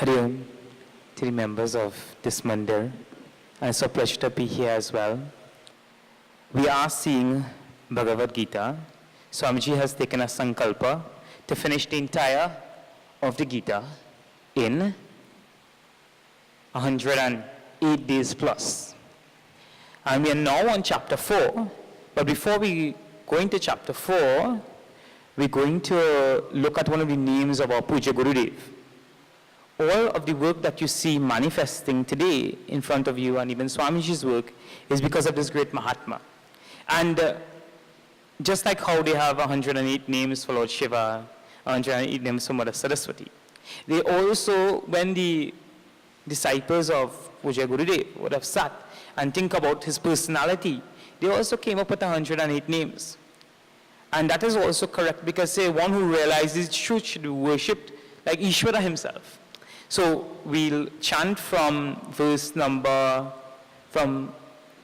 Hari Om to the members of this mandir, and it's a pleasure to be here as well. We are seeing Bhagavad Gita. Swamiji has taken a sankalpa to finish the entire of the Gita in 108 days plus. And we are now on chapter 4, but before we go into chapter 4, we're going to look at one of the names of our Puja Gurudev. All of the work that you see manifesting today in front of you, and even Swamiji's work, is because of this great Mahatma. And just like how they have 108 names for Lord Shiva, 108 names for Mother Saraswati, they also, when the disciples of Puja Gurudev would have sat and think about his personality, they also came up with 108 names. And that is also correct, because say one who realizes truth should be worshipped like Ishvara himself. So we'll chant from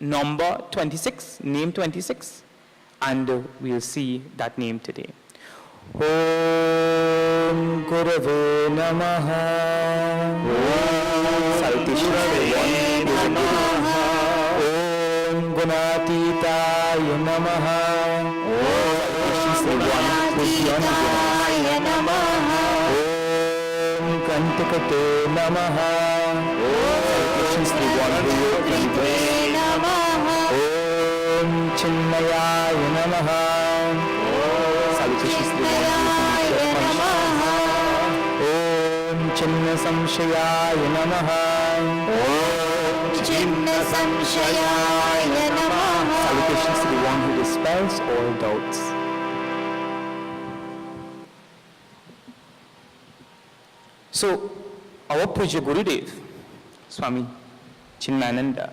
number 26, name 26, and we'll see that name today. Om Gurave Namaha. Salutation to one. Om Gunatitaya Namaha. Salutations to one. Kantakate Namaha. Salutations to one who is Om Chinnayaya Namaha. Salutations to one who is Om Chinna Samshayaya Namaha. Om Chinna Samshayaya Namaha. Salutations to the one who dispels all doubts. So, our Puja Gurudev, Swami Chinmayananda,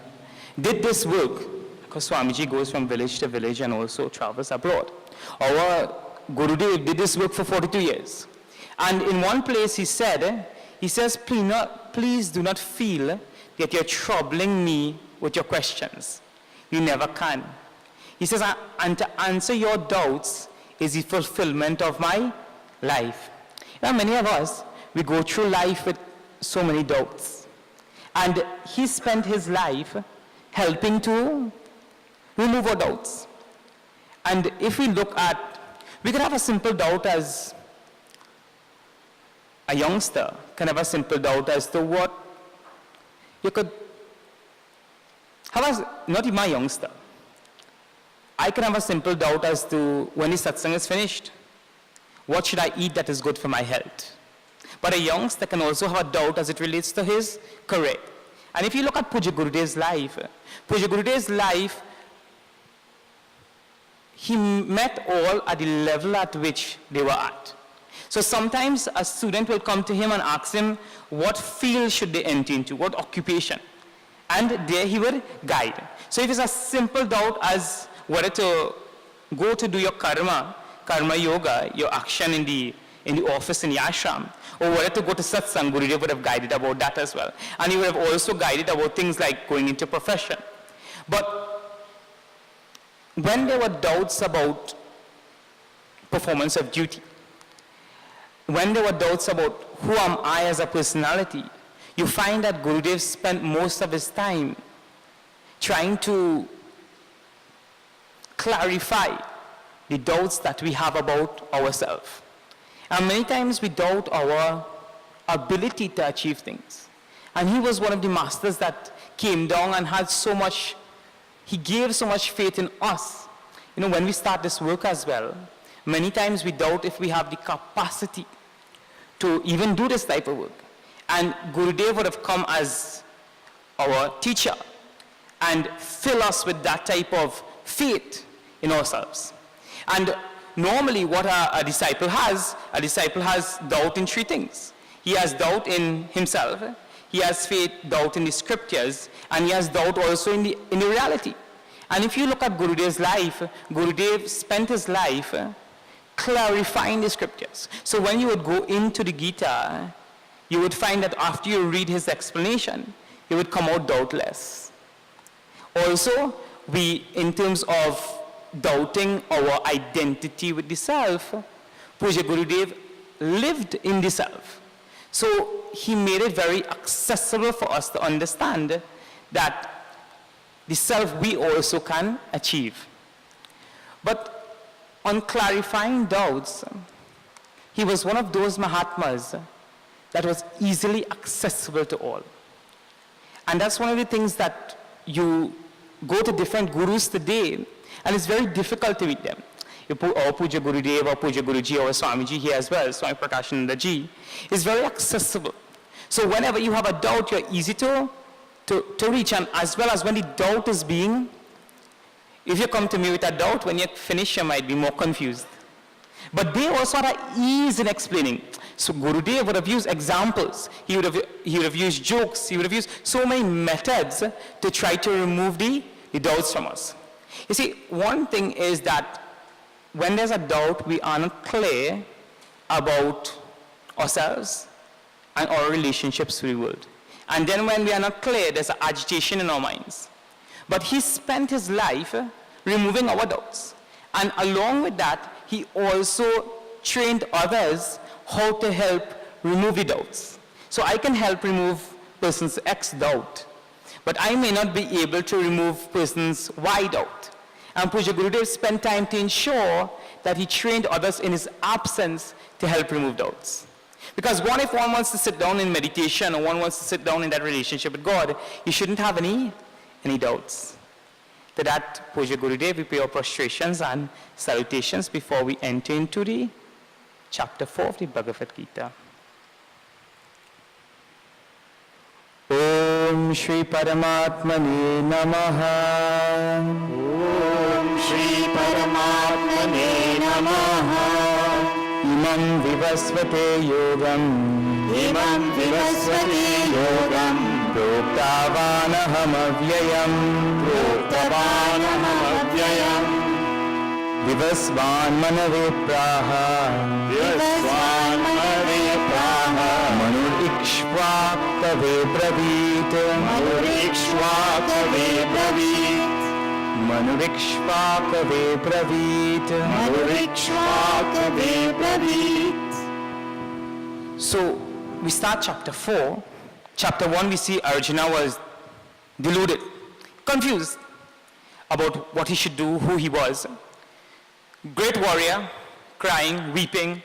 did this work because Swamiji goes from village to village and also travels abroad. Our Gurudev did this work for 42 years. And in one place he says, please do not feel that you're troubling me with your questions. You never can. He says, and to answer your doubts is the fulfillment of my life. Now, many of us, we go through life with so many doubts. And he spent his life helping to remove our doubts. And if we look at, we could have a simple doubt as a youngster can have a simple doubt as to what you could have, not even a youngster. I can have a simple doubt as to when the satsang is finished, what should I eat that is good for my health? But a youngster can also have a doubt as it relates to his career. And if you look at Puja Gurudev's life, he met all at the level at which they were at. So sometimes a student will come to him and ask him what field should they enter into, what occupation. And there he would guide. So if it's a simple doubt as whether to go to do your karma yoga, your action in the office in the ashram, or whether to go to satsang, Gurudev would have guided about that as well. And he would have also guided about things like going into profession. But when there were doubts about performance of duty, when there were doubts about who am I as a personality, you find that Gurudev spent most of his time trying to clarify the doubts that we have about ourselves. And many times we doubt our ability to achieve things. And he was one of the masters that came down and had so much, he gave so much faith in us. You know, when we start this work as well, many times we doubt if we have the capacity to even do this type of work. And Gurudev would have come as our teacher and fill us with that type of faith in ourselves. And normally what a disciple has doubt in three things. He has doubt in himself, he has faith, doubt in the scriptures, and he has doubt also in the reality. And if you look at Gurudev's life, Gurudev spent his life clarifying the scriptures. So when you would go into the Gita, you would find that after you read his explanation, you would come out doubtless. Also, in terms of doubting our identity with the self, Puja Gurudev lived in the self. So he made it very accessible for us to understand that the self we also can achieve. But on clarifying doubts, he was one of those Mahatmas that was easily accessible to all. And that's one of the things that you go to different gurus today, and it's very difficult to meet them. Our Puja Gurudev, our Puja Guruji, our Swamiji here as well, Swami Prakashananda Ji, is very accessible. So whenever you have a doubt, you're easy to reach, and as well as when the doubt is being, if you come to me with a doubt, when you finish, you might be more confused. But they also had ease in explaining. So Gurudev would have used examples. He would have used jokes. He would have used so many methods to try to remove the doubts from us. You see, one thing is that when there's a doubt, we are not clear about ourselves and our relationships with the world. And then when we are not clear, there's an agitation in our minds. But he spent his life removing our doubts. And along with that, he also trained others how to help remove the doubts. So I can help remove person's X doubt, but I may not be able to remove person's Y doubt. And Puja Gurudev spent time to ensure that he trained others in his absence to help remove doubts. Because if one wants to sit down in meditation, or one wants to sit down in that relationship with God, you shouldn't have any doubts. To that, Puja Gurudev, we pay our prostrations and salutations before we enter into the chapter 4 of the Bhagavad Gita. Om Shri Paramatmane Namaha. Om Shri Paramatmane Namaha. Imam Vivasvate Yogam. Imam Vivasvate Yogam. Proktavanaham Avyayam. Proktavanaham Avyayam. Vivasvan Manave Praha. Vivasvan Manave Praha. Manurikshvaktave Bravit. Manurikshvaktave Bravit. Manurikshvaktave Bravit. Manurikshvaktave Bravit. So we start chapter 4. Chapter 1 we see Arjuna was deluded, confused about what he should do, who he was. Great warrior, crying, weeping.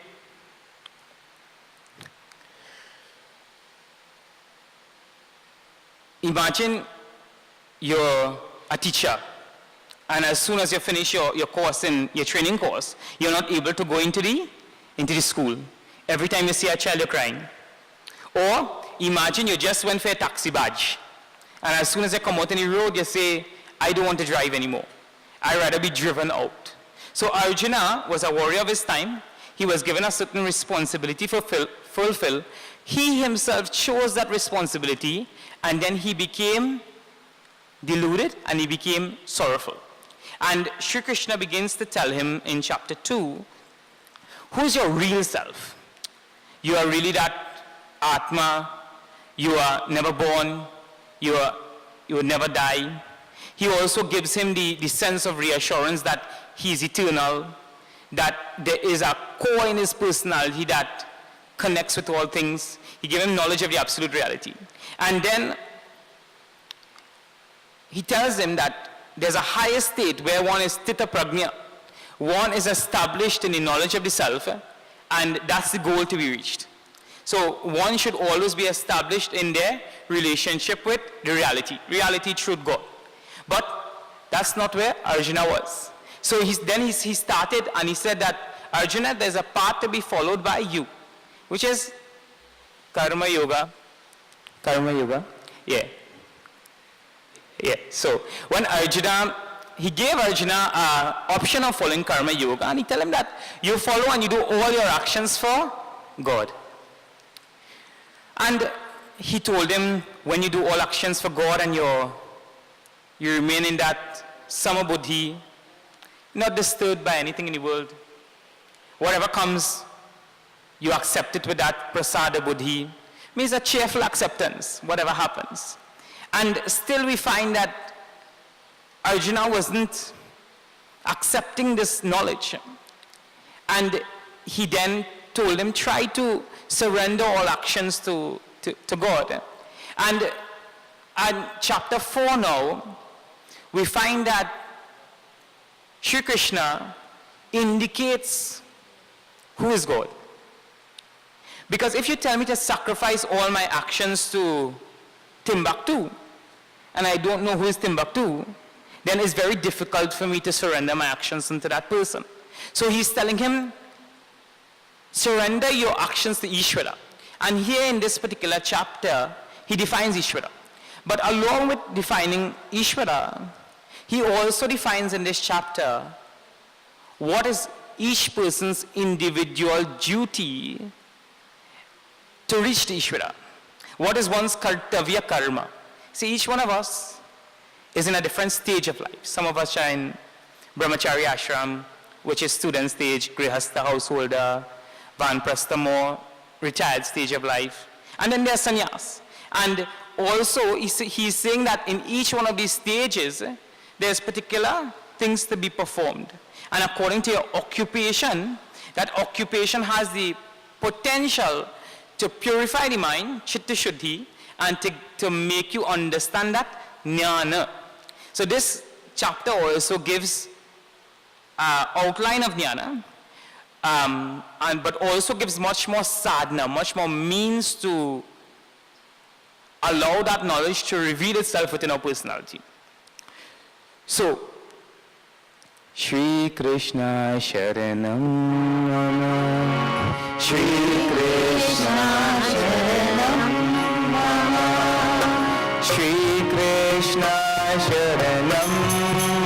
Imagine you're a teacher, and as soon as you finish your course, in your training course, you're not able to go into the school. Every time you see a child, you're crying. Or imagine you just went for a taxi badge, and as soon as you come out on the road, you say, I don't want to drive anymore. I'd rather be driven out. So Arjuna was a warrior of his time. He was given a certain responsibility to fulfill. He himself chose that responsibility, and then he became deluded and he became sorrowful. And Shri Krishna begins to tell him in chapter 2, who's your real self? You are really that Atma. You are never born. You will never die. He also gives him the sense of reassurance that he is eternal, that there is a core in his personality that connects with all things. He gave him knowledge of the absolute reality. And then he tells him that there's a higher state where one is Stita Prajna. One is established in the knowledge of the self, and that's the goal to be reached. So one should always be established in their relationship with the reality, truth, God. But that's not where Arjuna was. So he started and he said that, Arjuna, there's a path to be followed by you, which is Karma Yoga. Karma Yoga? Yeah. So when he gave Arjuna an option of following Karma Yoga, and he told him that you follow and you do all your actions for God. And he told him, when you do all actions for God and you remain in that Samabuddhi, not disturbed by anything in the world. Whatever comes, you accept it with that Prasada Buddhi. Means a cheerful acceptance, whatever happens. And still we find that Arjuna wasn't accepting this knowledge. And he then told him, try to surrender all actions to God. And chapter 4 now, we find that Sri Krishna indicates who is God. Because if you tell me to sacrifice all my actions to Timbuktu, and I don't know who is Timbuktu, then it's very difficult for me to surrender my actions into that person. So he's telling him, surrender your actions to Ishvara. And here in this particular chapter, he defines Ishvara. But along with defining Ishvara, he also defines in this chapter what is each person's individual duty to reach the Ishvara. What is one's kartavya karma? See, each one of us is in a different stage of life. Some of us are in brahmachari ashram, which is student stage, grihastha householder, vanprastha more retired stage of life. And then there's sannyas. And also, he's saying that in each one of these stages, there's particular things to be performed. And according to your occupation, that occupation has the potential to purify the mind, chitta shuddhi, and to make you understand that jnana. So this chapter also gives outline of jnana, but also gives much more sadhana, much more means to allow that knowledge to reveal itself within our personality. So, Shri Krishna Sharanam Mama, Shri Krishna Sharanam Mama, Shri Krishna Sharanam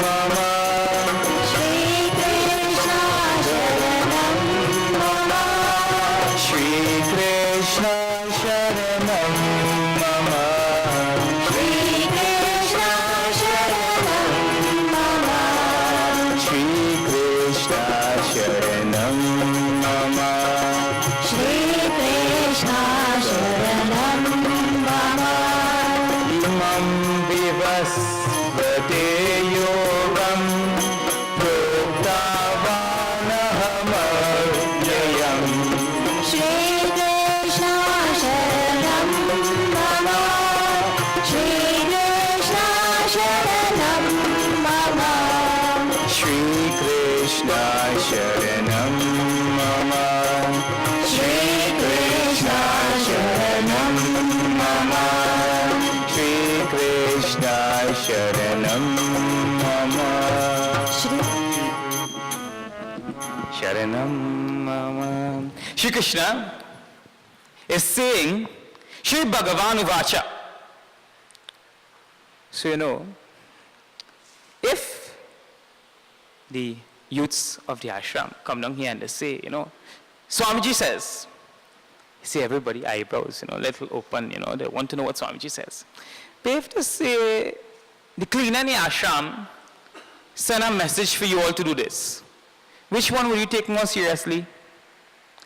Mama, Shri Krishna Sharanam Mama, Shri Krishna Sharanam Mama, Shri Krishna Sharanam Mama, Shri Krishna Sharanam Mama, Shri Krishna Sharanam Mama, Imam Vivasvate Yogam Proktavanahamavyayam, Shri Krishna Sharanam Mama, Shri Krishna Sharanam Mama, Shri Krishna Sharanam Mama, Shri Krishna Sharanam Mama, Shri Krishna Sharanam Mama, Sharanam Mama. Shri Krishna is saying, Shri Bhagavan Uvacha. So if the youths of the ashram come down here and they say, Swamiji says, see everybody eyebrows, little open, they want to know what Swamiji says. They have to say, the cleaner in the ashram send a message for you all to do this. Which one will you take more seriously?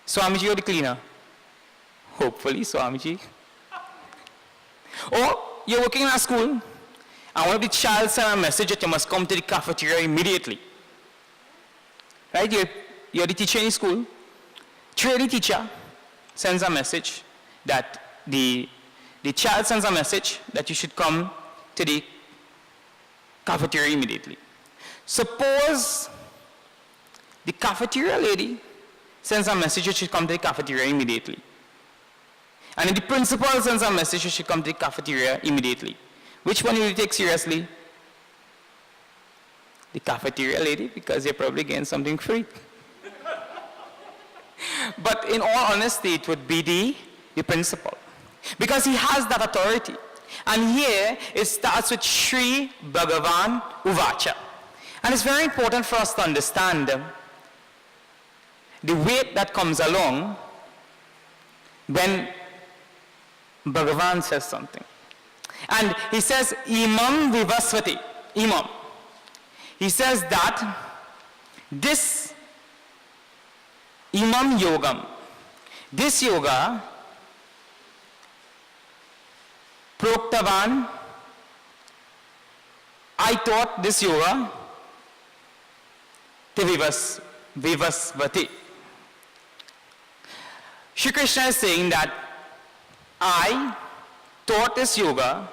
Swamiji or the cleaner? Hopefully Swamiji. Or you're working in a school, and one of the child send a message that you must come to the cafeteria immediately. Right? You're the teacher in the school. Training teacher sends a message that the child sends a message that you should come to the cafeteria immediately. Suppose the cafeteria lady sends a message you should come to the cafeteria immediately. And the principal sends a message you should come to the cafeteria immediately. Which one will you take seriously? The cafeteria lady, because you're probably getting something free. But in all honesty, it would be the principal. Because he has that authority. And here, it starts with Shri Bhagavan Uvacha. And it's very important for us to understand the weight that comes along when Bhagavan says something. And he says, Imam Vivasvati. Imam. He says that this Imam Yogam, this yoga, Proktavan, I taught this yoga to Vivasvati. Shri Krishna is saying that I taught this yoga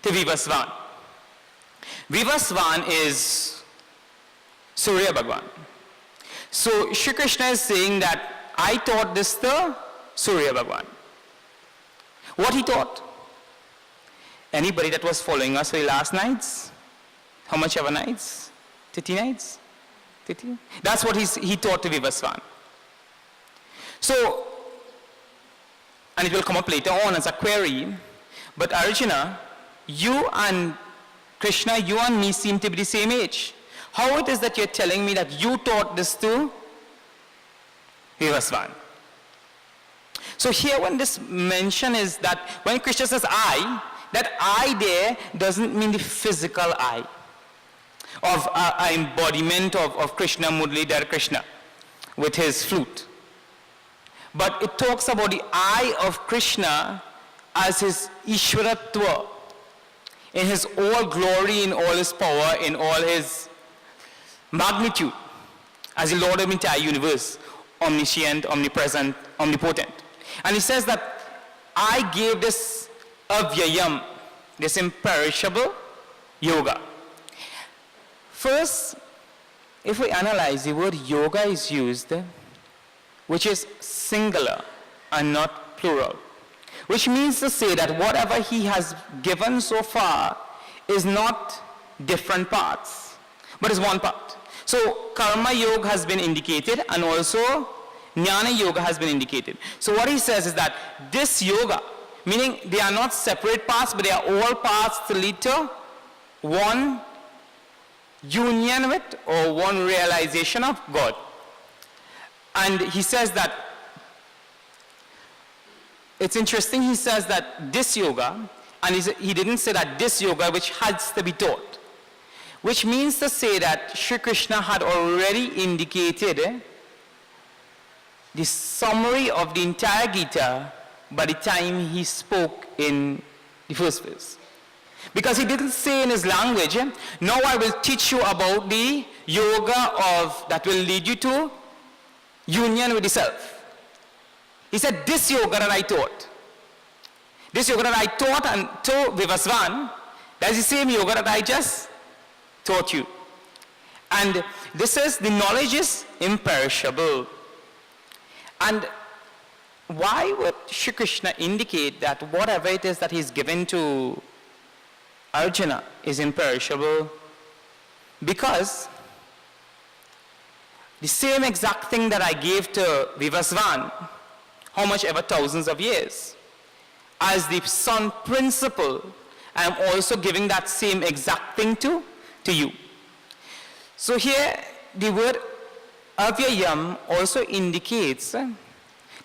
to Vivasvan. Vivasvan is Surya Bhagwan. So Shri Krishna is saying that I taught this to Surya Bhagwan. What he taught? Anybody that was following us for the last nights? How much ever nights? 30 nights? 30? That's what he taught to Vivasvan. So, and it will come up later on as a query, but Arjuna, you and Krishna, you and me seem to be the same age. How it is that you're telling me that you taught this to Vivasvan? So here when this mention is that when Krishna says I, that I there doesn't mean the physical I of an embodiment of Krishna, Muralidhar Krishna with his flute. But it talks about the I of Krishna as his Ishwaratva, in his all glory, in all his power, in all his magnitude, as the Lord of the entire universe, omniscient, omnipresent, omnipotent. And he says that I gave this avyayam, this imperishable yoga. First, if we analyze, the word yoga is used, which is singular and not plural, which means to say that whatever he has given so far is not different parts, but is one part. So karma yoga has been indicated, and also jnana yoga has been indicated. So what he says is that this yoga, meaning they are not separate parts, but they are all parts to lead to one union with or one realization of God. And he says that, it's interesting, he says that this yoga, and he didn't say that this yoga which has to be taught, which means to say that Shri Krishna had already indicated the summary of the entire Gita by the time he spoke in the first verse. Because he didn't say in his language, now I will teach you about the yoga that will lead you to union with the self. He said, this yoga that I taught, this yoga that I taught and to Vivasvan, that's the same yoga that I just taught you. And this is, the knowledge is imperishable. And why would Shri Krishna indicate that whatever it is that he's given to Arjuna is imperishable? Because the same exact thing that I gave to Vivasvan, how much ever thousands of years, as the sun principle, I am also giving that same exact thing to you. So here the word avyayam also indicates that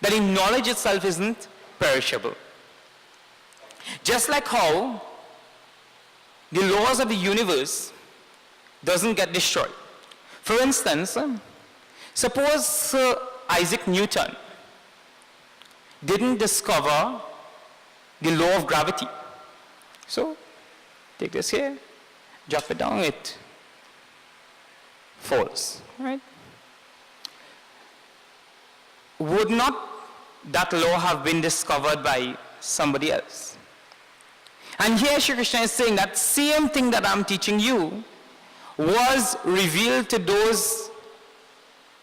the knowledge itself isn't perishable. Just like how the laws of the universe doesn't get destroyed. For instance, suppose Sir Isaac Newton didn't discover the law of gravity. So, take this here, drop it down, it falls, right? Would not that law have been discovered by somebody else? And here Shri Krishna is saying that same thing that I'm teaching you was revealed to those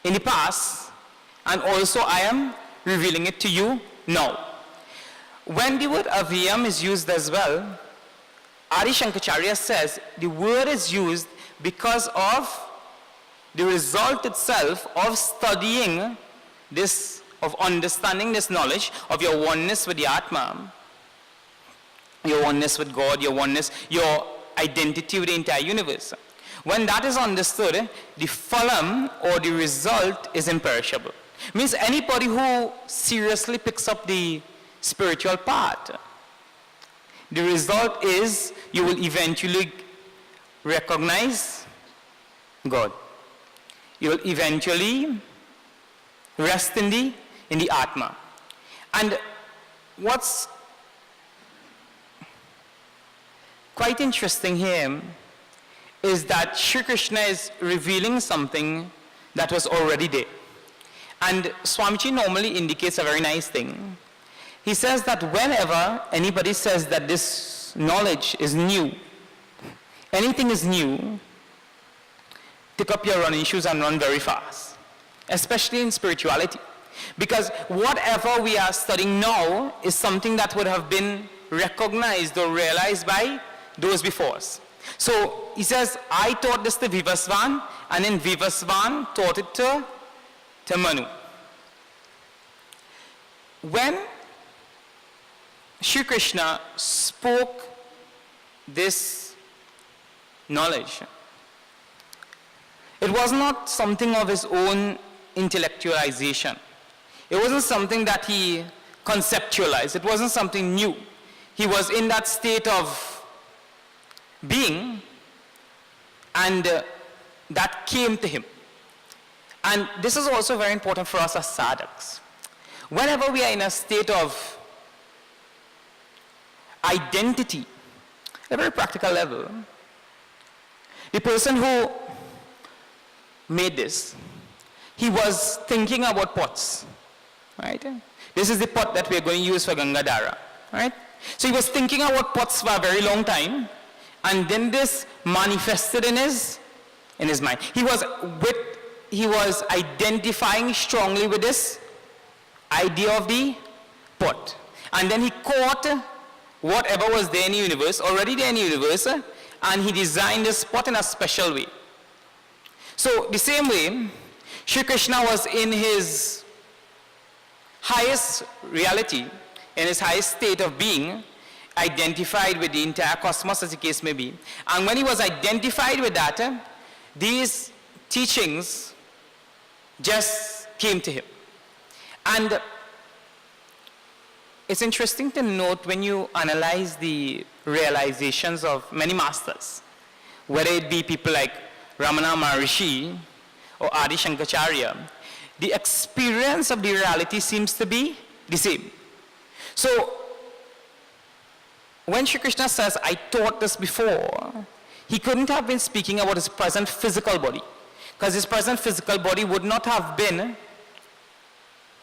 in the past, and also I am revealing it to you now. When the word avyayam is used as well, Adi Shankaracharya says the word is used because of the result itself of studying this, of understanding this knowledge of your oneness with the Atma, your oneness with God, your oneness, your identity with the entire universe. When that is understood, the phalam or the result is imperishable. Means anybody who seriously picks up the spiritual part, the result is you will eventually recognize God. You will eventually rest in the Atma. And what's quite interesting here is that Shri Krishna is revealing something that was already there. And Swamiji normally indicates a very nice thing. He says that whenever anybody says that this knowledge is new, anything is new, pick up your running shoes and run very fast, especially in spirituality. Because whatever we are studying now is something that would have been recognized or realized by those before us. So he says, I taught this to Vivasvan, and then Vivasvan taught it to Manu. When Shri Krishna spoke this knowledge, it was not something of his own intellectualization. It wasn't something that he conceptualized. It wasn't something new. He was in that state of being, and that came to him. And this is also very important for us as sadhaks. Whenever we are in a state of identity, at a very practical level, the person who made this, he was thinking about pots, right? This is the pot that we're going to use for Gangadhara, right? So he was thinking about pots for a very long time, and then this manifested in his mind. He was identifying strongly with this idea of the pot. And then he caught whatever was there in the universe, already there in the universe, and he designed this pot in a special way. So the same way, Shri Krishna was in his highest reality, in his highest state of being, identified with the entire cosmos, as the case may be. And when he was identified with that, these teachings just came to him. And it's interesting to note when you analyze the realizations of many masters, whether it be people like Ramana Maharishi or Adi Shankaracharya, the experience of the reality seems to be the same. So, when Shri Krishna says, I taught this before, he couldn't have been speaking about his present physical body, because his present physical body would not have been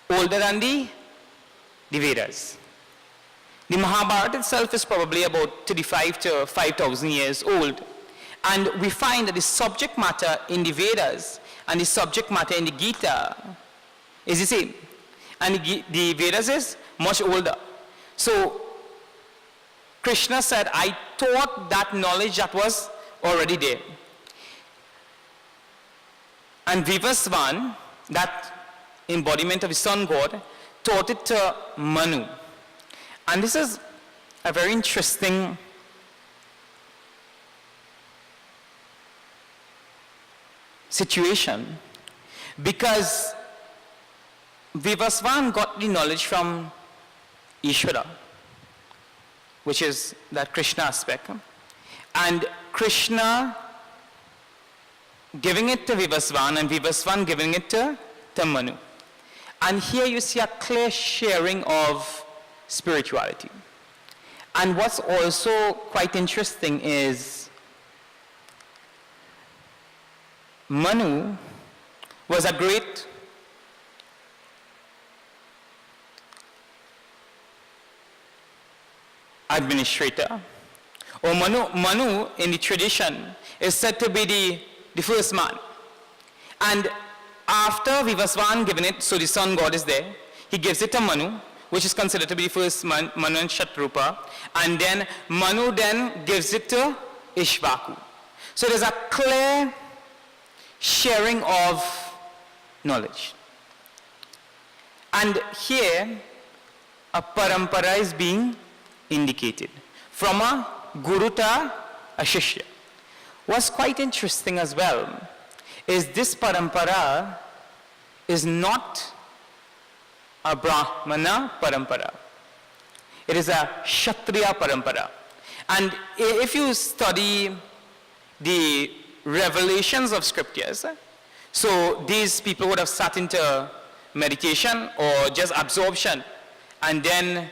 older than the Vedas. The Mahabharata itself is probably about 35 to 5,000 years old. And we find that the subject matter in the Vedas and the subject matter in the Gita is the same. And the Vedas is much older. So Krishna said, I taught that knowledge that was already there. And Vivasvan, that embodiment of the sun god, taught it to Manu. And this is a very interesting situation, because Vivasvan got the knowledge from Ishvara, which is that Krishna aspect. And Krishna giving it to Vivasvan, and Vivasvan giving it to Manu. And here you see a clear sharing of spirituality. And what's also quite interesting is Manu was a great administrator. Or Manu in the tradition is said to be the first man. And after Vivasvan given it, so the sun god is there, he gives it to Manu, which is considered to be the first Manu and Shatrupa, and then Manu then gives it to Ishvaku. So there's a clear sharing of knowledge. And here, a parampara is being indicated, from a guru to a shishya. What's quite interesting as well is this parampara is not a Brahmana parampara. It is a Kshatriya parampara. And if you study the revelations of scriptures, so these people would have sat into meditation or just absorption, and then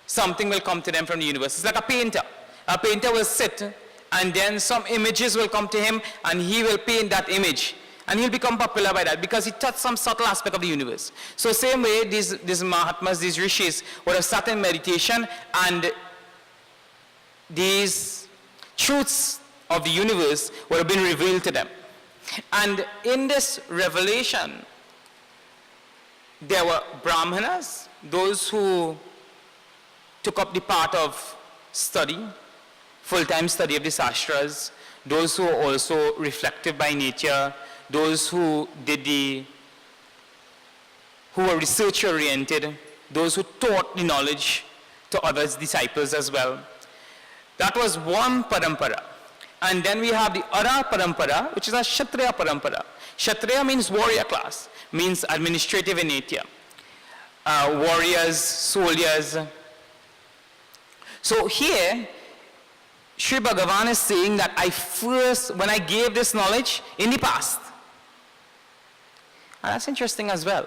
something will come to them from the universe. It's like a painter. A painter will sit, and then some images will come to him, and he will paint that image. And he'll become popular by that because he touched some subtle aspect of the universe. So same way, these Mahatmas, these rishis would have sat in meditation and these truths of the universe would have been revealed to them. And in this revelation, there were Brahmanas, those who took up the part of study, full-time study of the Shastras, those who were also reflective by nature, those who were research-oriented, those who taught the knowledge to others, disciples as well. That was one parampara. And then we have the other parampara, which is a Kshatriya parampara. Kshatriya means warrior class, means administrative in nature. Warriors, soldiers. So here, Sri Bhagavan is saying that when I gave this knowledge in the past. And that's interesting as well.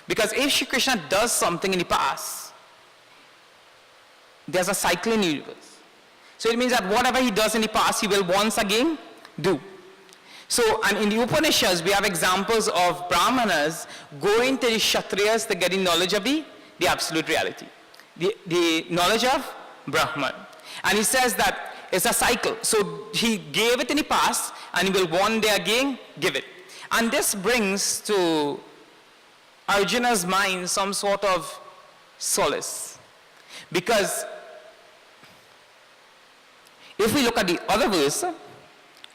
Because if Shri Krishna does something in the past, there's a cycle in the universe. So it means that whatever he does in the past, he will once again do. So, and in the Upanishads, we have examples of Brahmanas going to the Kshatriyas to get the knowledge of the absolute reality. The knowledge of Brahman. And he says that it's a cycle. So he gave it in the past, and he will one day again give it. And this brings to Arjuna's mind some sort of solace. Because if we look at the other verse,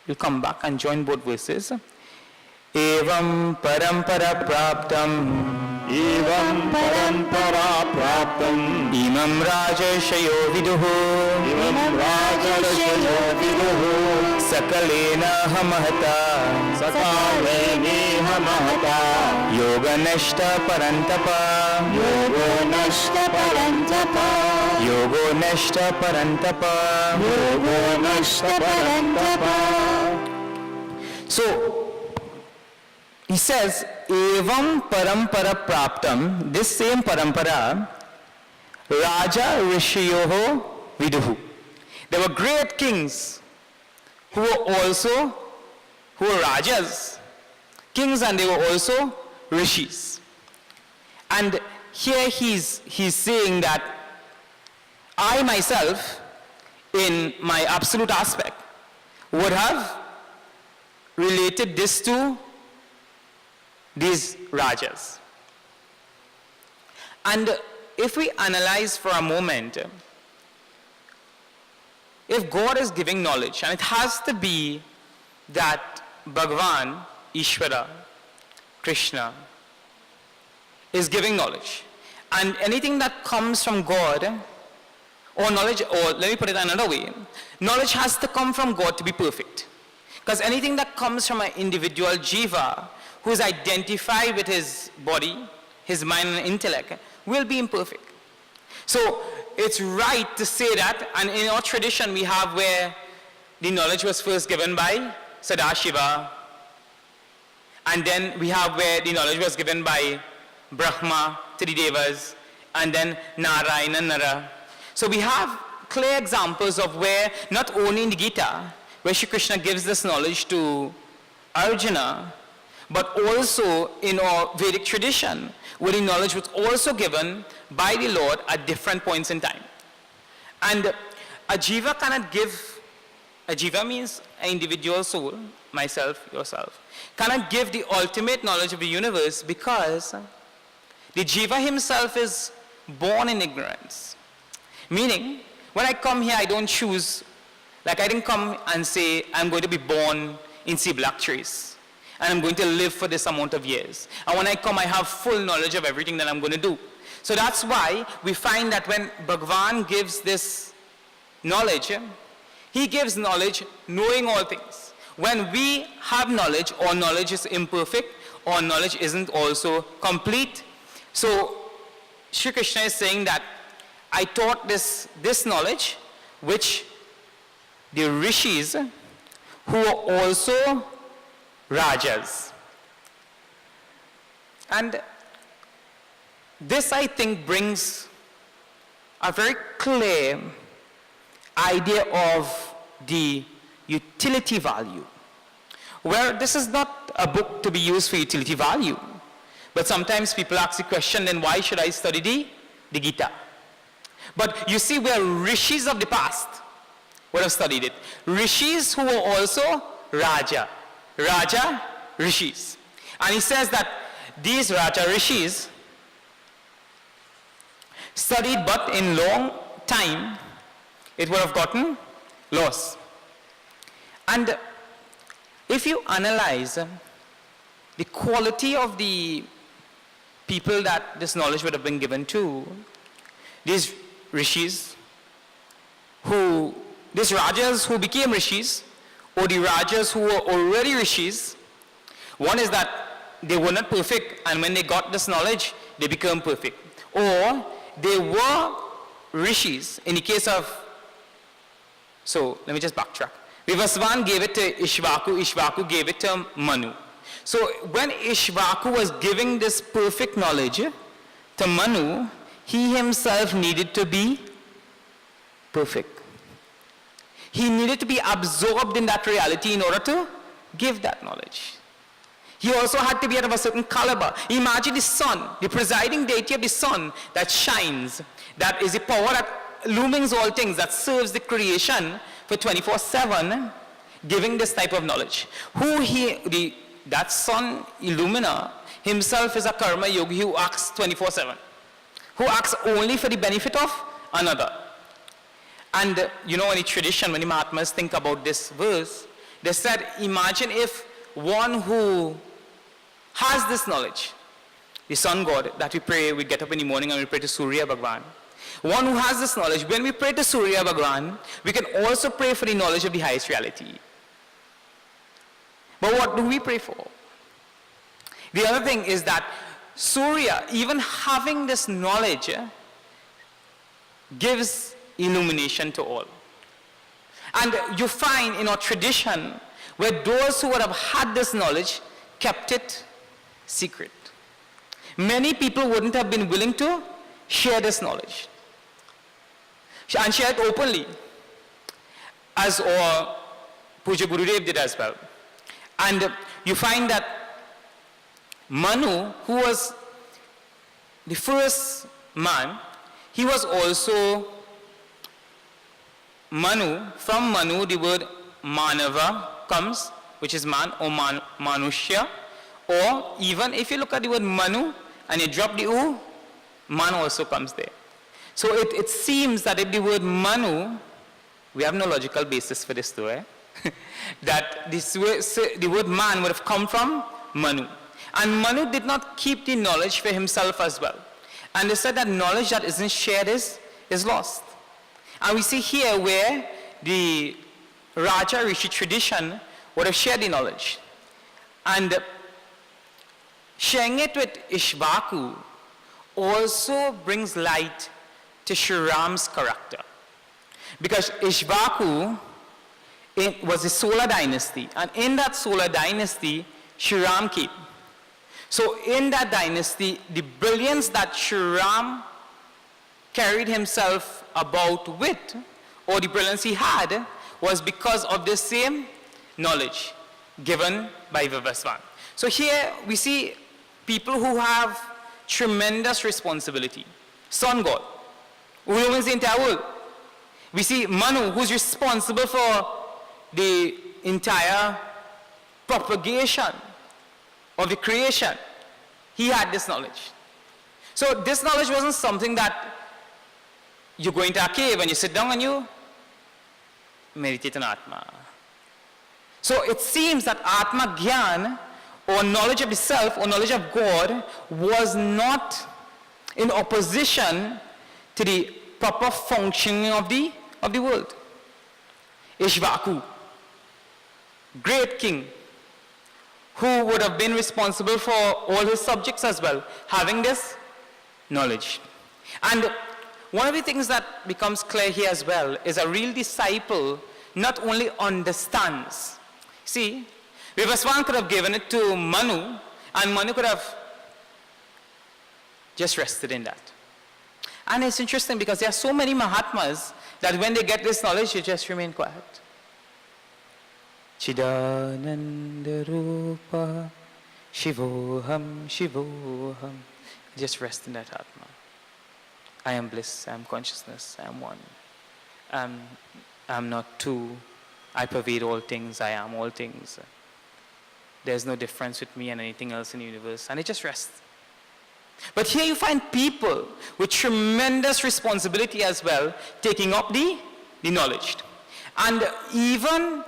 we'll come back and join both verses. Evam parampara praptam Evam parampara praptam imam rajarshayo viduhu Imam rajarshayo viduhu sakalena hamahata Sakaleneha mahata yoga nashta parantapa Yogo nashta parantapa yogo nashta parantapa. Yogo nashta parantapa. So he says, Evam parampara praptam, this same parampara, Raja Rishiyoho Viduhu. There were great kings who were Rajas, kings, and they were also Rishis. And here he's saying that I myself, in my absolute aspect, would have related this to these Rajas. And if we analyze for a moment, if God is giving knowledge, and it has to be that Bhagavan, Ishvara, Krishna, is giving knowledge. And anything that comes from God, or knowledge, or let me put it another way, knowledge has to come from God to be perfect. Because anything that comes from an individual jiva, who is identified with his body, his mind and intellect, will be imperfect. So it's right to say that, and in our tradition we have where the knowledge was first given by Sadashiva, and then we have where the knowledge was given by Brahma to the Devas, and then Narayana and Nara. So we have clear examples of where, not only in the Gita, where Shri Krishna gives this knowledge to Arjuna, but also in our Vedic tradition, where the knowledge was also given by the Lord at different points in time. And a jiva cannot give, a jiva means an individual soul, myself, yourself, cannot give the ultimate knowledge of the universe because the jiva himself is born in ignorance. Meaning, when I come here, I don't choose, like I didn't come and say, I'm going to be born in sea black trees, and I'm going to live for this amount of years. And when I come, I have full knowledge of everything that I'm going to do. So that's why we find that when Bhagavan gives this knowledge, he gives knowledge knowing all things. When we have knowledge, our knowledge is imperfect, our knowledge isn't also complete. So Shri Krishna is saying that I taught this knowledge, which the rishis, who are also Rajas. And this, I think, brings a very clear idea of the utility value. where this is not a book to be used for utility value. But sometimes people ask the question, then why should I study the Gita? But you see where rishis of the past would have studied it. Rishis who were also Raja Rishis. And he says that these Raja Rishis studied, but in long time, it would have gotten lost. And if you analyze the quality of the people that this knowledge would have been given to, these rishis, these rajas who became rishis, or the rajas who were already rishis, one is that they were not perfect, and when they got this knowledge, they became perfect. Or they were rishis in the case of, so let me just backtrack. Vivasvan gave it to Ishvaku gave it to Manu. So when Ishvaku was giving this perfect knowledge to Manu, he himself needed to be perfect. He needed to be absorbed in that reality in order to give that knowledge. He also had to be of a certain caliber. Imagine the sun, the presiding deity of the sun that shines, that is the power that illumines all things, that serves the creation for 24/7, giving this type of knowledge. That sun illuminer himself is a karma yogi who acts 24/7, who acts only for the benefit of another. And you know, in the tradition, when the Mahatmas think about this verse, they said, imagine if one who has this knowledge, the sun god that we pray, we get up in the morning and we pray to Surya Bhagwan. One who has this knowledge, when we pray to Surya Bhagwan, we can also pray for the knowledge of the highest reality. But what do we pray for? The other thing is that Surya, even having this knowledge, gives illumination to all. And you find in our tradition where those who would have had this knowledge kept it secret. Many people wouldn't have been willing to share this knowledge and share it openly, as our Puja Gurudev did as well. And you find that Manu, who was the first man, he was also Manu. From Manu, the word Manava comes, which is man, or Manushya. Or even if you look at the word Manu and you drop the U, man also comes there. So it seems that if the word Manu, we have no logical basis for this too, that the word man would have come from Manu. And Manu did not keep the knowledge for himself as well. And they said that knowledge that isn't shared is lost. And we see here where the Raja Rishi tradition would have shared the knowledge. And sharing it with Ishvaku also brings light to Shri Ram's character. Because Ishvaku was a solar dynasty, and in that solar dynasty, Shri Ram came. So in that dynasty, the brilliance that Shri Ram carried himself about with, or the brilliance he had, was because of the same knowledge given by Vivasvan. So here we see people who have tremendous responsibility. Sun God, who owns the entire world. We see Manu, who's responsible for the entire propagation of the creation. He had this knowledge. So this knowledge wasn't something that you go into a cave and you sit down and you meditate on Atma. So it seems that Atma Gyan, or knowledge of the self, or knowledge of God, was not in opposition to the proper functioning of the world. Ishvaku, great king, who would have been responsible for all his subjects as well, having this knowledge. And one of the things that becomes clear here as well is a real disciple not only understands. See, Vivasvan could have given it to Manu, and Manu could have just rested in that. And it's interesting because there are so many Mahatmas that when they get this knowledge, they just remain quiet. Chidananda Rupa Shivoham Shivoham. Just rest in that Atma. I am bliss, I am consciousness, I am one. I'm not two. I pervade all things, I am all things. There's no difference with me and anything else in the universe. And it just rests. But here you find people with tremendous responsibility as well, taking up the knowledge. And even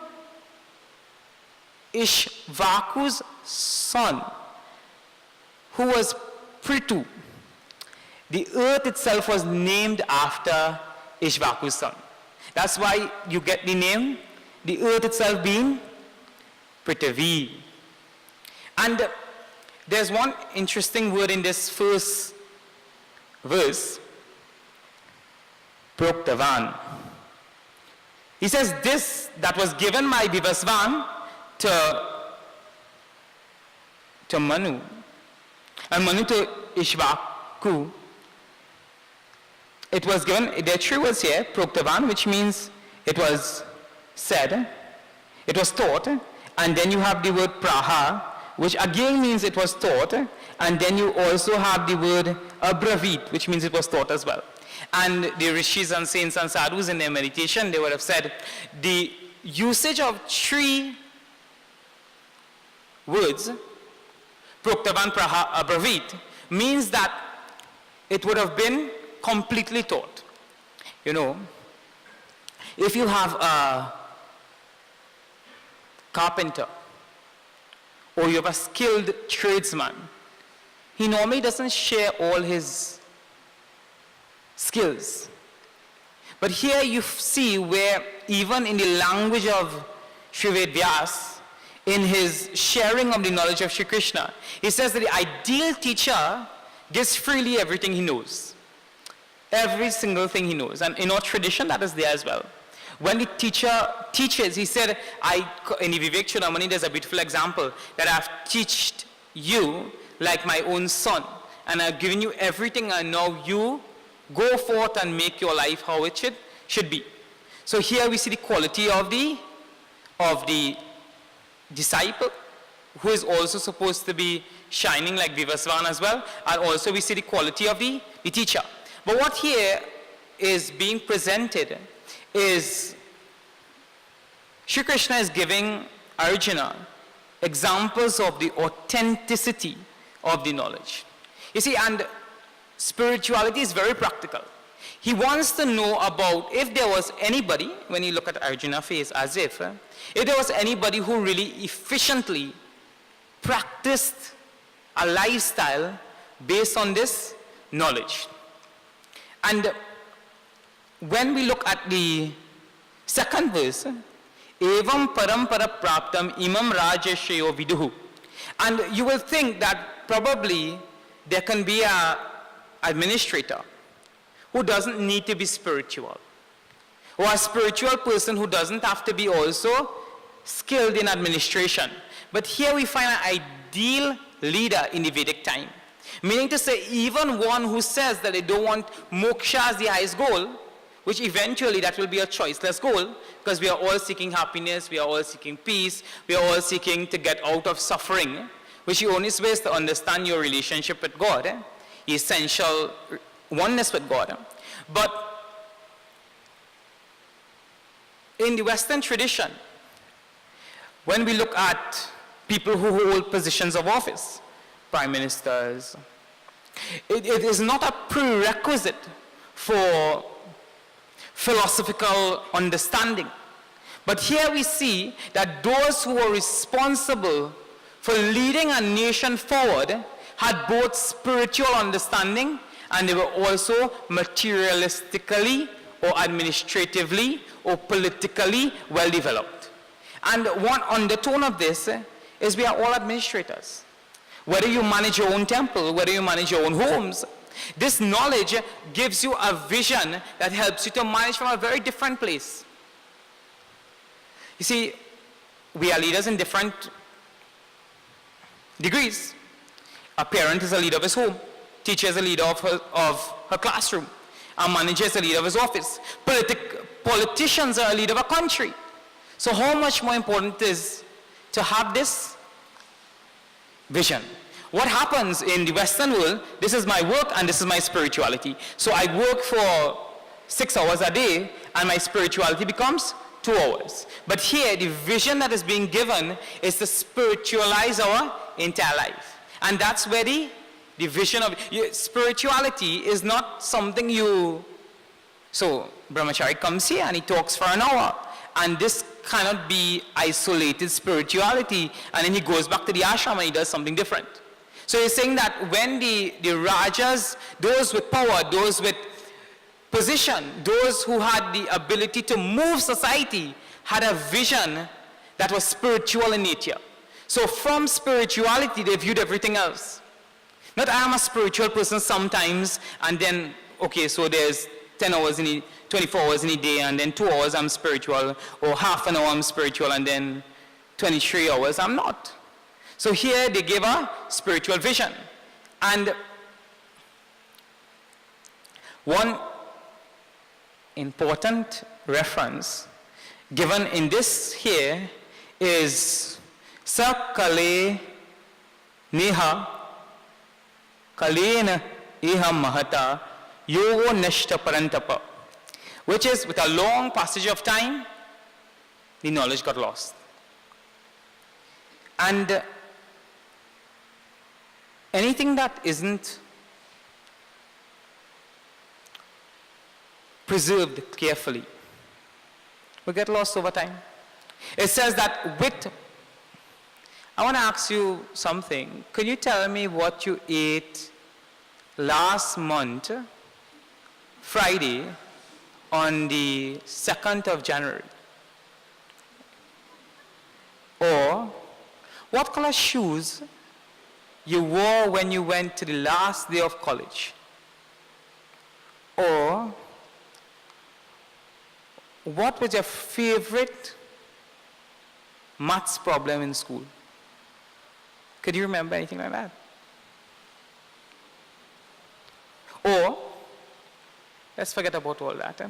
Ishvaku's son, who was Prithu, the earth itself was named after Ishvaku's son. That's why you get the name, the earth itself being Prithvi. And there's one interesting word in this first verse, Proktavan. He says this that was given by Vivasvan to Manu, and Manu to Ishvaku. It was given, there are three words here, Proktavan, which means it was said, it was taught, and then you have the word Praha, which again means it was taught, and then you also have the word Abravit, which means it was taught as well. And the rishis and saints and sadhus in their meditation, they would have said the usage of three words, Proktavan, Praha, Abravit, means that it would have been completely taught. You know, if you have a carpenter or you have a skilled tradesman, he normally doesn't share all his skills. But here you see where even in the language of Sri Ved Vyas, in his sharing of the knowledge of Sri Krishna, he says that the ideal teacher gives freely everything he knows. Every single thing he knows. And in our tradition, that is there as well. When the teacher teaches, he said, in the Vivek Chudamani, there's a beautiful example that I've taught you like my own son. And I've given you everything, and now you go forth and make your life how it should be. So here we see the quality of the disciple, who is also supposed to be shining like Vivasvan as well. And also we see the quality of the teacher. But what here is being presented is Shri Krishna is giving Arjuna examples of the authenticity of the knowledge. You see, and spirituality is very practical. He wants to know about if there was anybody, when you look at Arjuna's face, as if there was anybody who really efficiently practiced a lifestyle based on this knowledge. And when we look at the second verse, Evam parampara praptam imam rajashayo viduhu. And you will think that probably there can be an administrator who doesn't need to be spiritual, or a spiritual person who doesn't have to be also skilled in administration. But here we find an ideal leader in the Vedic time. Meaning to say, even one who says that they don't want moksha as the highest goal, which eventually that will be a choiceless goal, because we are all seeking happiness, we are all seeking peace, we are all seeking to get out of suffering, which the only way is to understand your relationship with God, essential oneness with God. But in the Western tradition, when we look at people who hold positions of office, prime ministers, it is not a prerequisite for philosophical understanding. But here we see that those who were responsible for leading a nation forward had both spiritual understanding, and they were also materialistically or administratively or politically well developed. And one undertone of this is we are all administrators. Whether you manage your own temple, whether you manage your own homes, this knowledge gives you a vision that helps you to manage from a very different place. You see, we are leaders in different degrees. A parent is a leader of his home. Teacher is a leader of her classroom. A manager is a leader of his office. Politicians are a leader of a country. So how much more important it is to have this vision. What happens in the Western world, this is my work and this is my spirituality. So I work for 6 hours a day and my spirituality becomes 2 hours. But here, the vision that is being given is to spiritualize our entire life. And that's where the vision of spirituality is not something you... So Brahmachari comes here and he talks for an hour. And this cannot be isolated spirituality. And then he goes back to the ashram and he does something different. So he's saying that when the Rajas, those with power, those with position, those who had the ability to move society, had a vision that was spiritual in nature. So from spirituality, they viewed everything else. Not I am a spiritual person sometimes, and then, okay, so there's 10 hours in 24 hours in a day, and then 2 hours I'm spiritual, or half an hour I'm spiritual, and then 23 hours I'm not. So here they give a spiritual vision. And one important reference given in this here is Sakale Neha Kalena Iha Mahata Yogo Neshta Parantapa, which is with a long passage of time, the knowledge got lost. And anything that isn't preserved carefully will get lost over time. It says that I want to ask you something. Could you tell me what you ate last month, Friday, on the 2nd of January? Or what color shoes you wore when you went to the last day of college? Or what was your favorite maths problem in school? Could you remember anything like that? Or, let's forget about all that.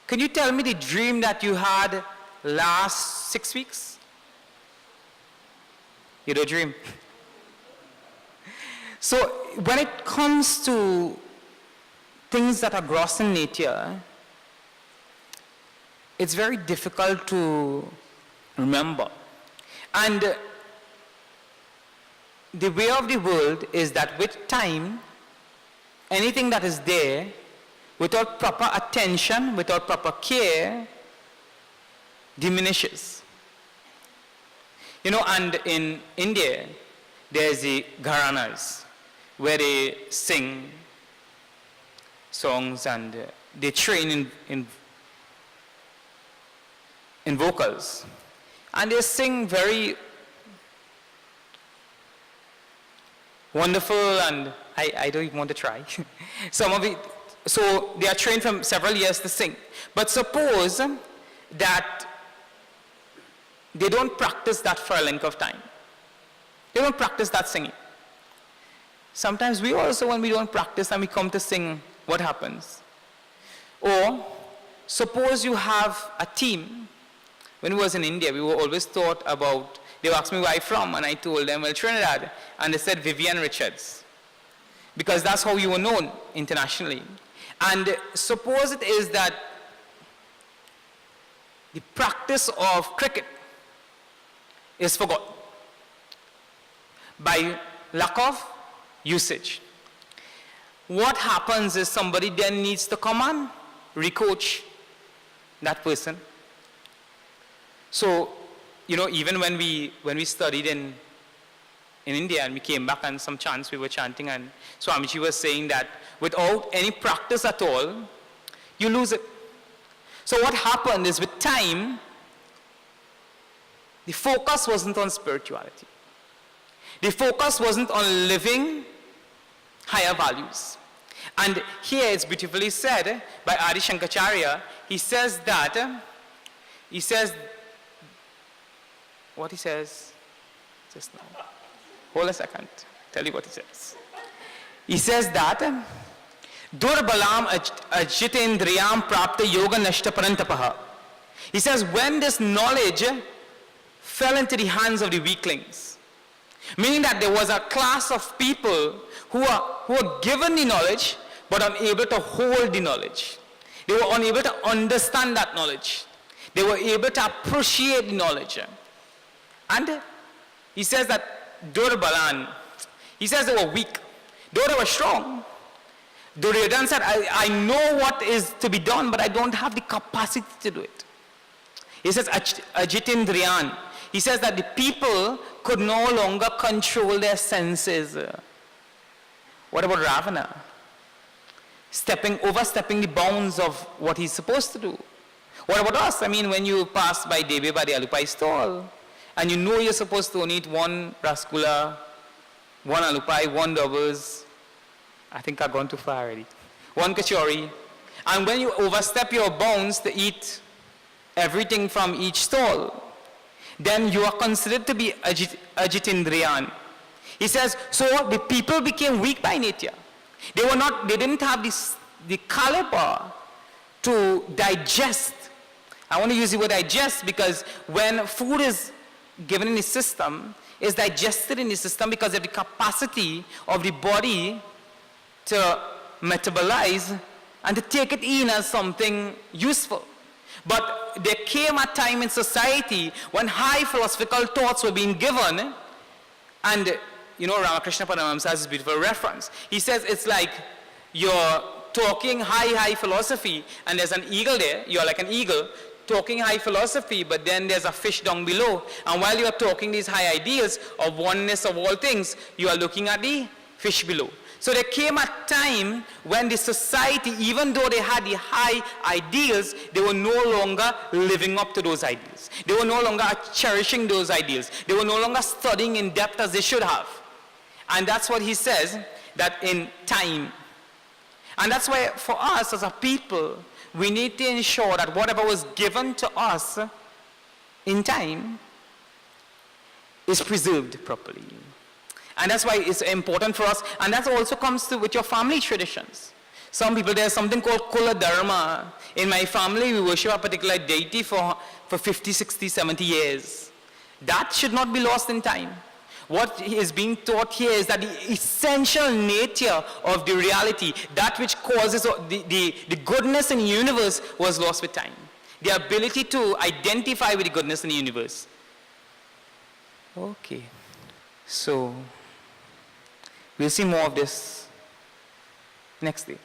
Can you tell me the dream that you had last 6 weeks? You don't dream. So when it comes to things that are gross in nature, it's very difficult to remember. And the way of the world is that with time, anything that is there, without proper attention, without proper care, diminishes. You know, and in India, there's the gharanas, where they sing songs and they train in vocals. And they sing very wonderful, and I don't even want to try. Some of it, so they are trained from several years to sing. But suppose that they don't practice that for a length of time. They don't practice that singing. Sometimes we also, when we don't practice and we come to sing, what happens? Or suppose you have a team. When we was in India, we were always taught about, they asked me where I'm from, and I told them, well, Trinidad. And they said Vivian Richards, because that's how you were known internationally. And suppose it is that the practice of cricket is forgotten by lack of usage. What happens is somebody then needs to come and recoach that person. So, you know, even when we studied in India and we came back and some chants we were chanting, and Swamiji was saying that without any practice at all, you lose it. So what happened is with time, the focus wasn't on spirituality. The focus wasn't on living higher values. And here it's beautifully said by Adi Shankaracharya. He says, what he says just now. Hold a second, tell you what he says. He says that, Durbalam ajitendriyam prapta yoga nashta parantapaha. He says, when this knowledge fell into the hands of the weaklings, meaning that there was a class of people who were given the knowledge but unable to hold the knowledge. They were unable to understand that knowledge. They were able to appreciate the knowledge. And he says that Durbalan, he says they were weak, though they were strong. Duryodhana said, I know what is to be done, but I don't have the capacity to do it. He says, Ajitindriyan, he says that the people could no longer control their senses. What about Ravana? Overstepping the bounds of what he's supposed to do. What about us? I mean, when you pass by Devi Badi Alupai stall, and you know you're supposed to only eat one rasgulla, one alupai, one doubles, I think I've gone too far already, one kachori, and when you overstep your bounds to eat everything from each stall, then you are considered to be Ajitindriyan. He says, so the people became weak by nature. They didn't have the caliber to digest. I want to use the word digest because when food is given in the system, it's digested in the system because of the capacity of the body to metabolize and to take it in as something useful. But there came a time in society when high philosophical thoughts were being given, and you know, Ramakrishna Paramahamsa has this beautiful reference. He says it's like you're talking high philosophy, and there's an eagle there, you're like an eagle, talking high philosophy, but then there's a fish down below. And while you're talking these high ideas of oneness of all things, you are looking at the fish below. So there came a time when the society, even though they had the high ideals, they were no longer living up to those ideals. They were no longer cherishing those ideals. They were no longer studying in depth as they should have. And that's what he says, that in time. And that's why for us as a people, we need to ensure that whatever was given to us in time is preserved properly. And that's why it's important for us. And that also comes to with your family traditions. Some people, there's something called Kula Dharma. In my family, we worship a particular deity for 50, 60, 70 years. That should not be lost in time. What is being taught here is that the essential nature of the reality, that which causes the goodness in the universe, was lost with time. The ability to identify with the goodness in the universe. Okay. So, we'll see more of this next day.